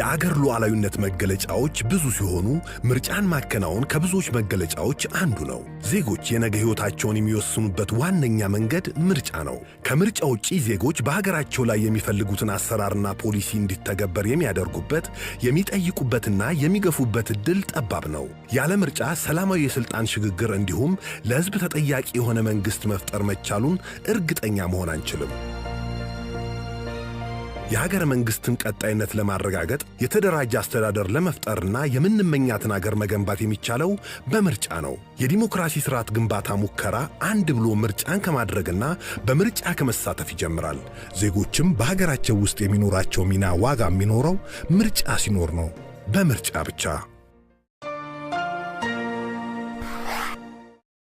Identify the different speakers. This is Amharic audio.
Speaker 1: የአገር ሉዓላዊነት መገለጫዎች ብዙ ሲሆኑ ምርጫን ማከናወን ከብዙዎች መገለጫዎች አንዱ ነው። ዜጎች የነገ ሕይወታቸውን የሚወስኑበት ዋነኛ መንገድ ምርጫ ነው። ከምርጫ ውጪ ዜጎች በሀገራቸው ላይ የሚፈልጉትን አሰራርና ፖሊሲ እንዲተገበር የሚያደርጉበት፣ የሚጠይቁበትና የሚገፉበት ዕድል ጠባብ ነው። ያለ ምርጫ ሰላማዊ የሥልጣን ሽግግር እንዲሁም ለሕዝብ ተጠያቂ የሆነ መንግሥት መፍጠር መቻሉን እርግጠኛ መሆን አንችልም። የሀገር መንግስትን ቀጣይነት ለማረጋገጥ የተደራጀ አስተዳደር ለመፍጠርና የምንመኛትን ሀገር መገንባት የሚቻለው በምርጫ ነው። የዲሞክራሲ ስርዓት ግንባታ ሙከራ አንድ ብሎ ምርጫን ከማድረግና በምርጫ ከመሳተፍ ይጀምራል። ዜጎችም በሀገራቸው ውስጥ የሚኖራቸው ሚና ዋጋ የሚኖረው ምርጫ ሲኖር ነው። በምርጫ ብቻ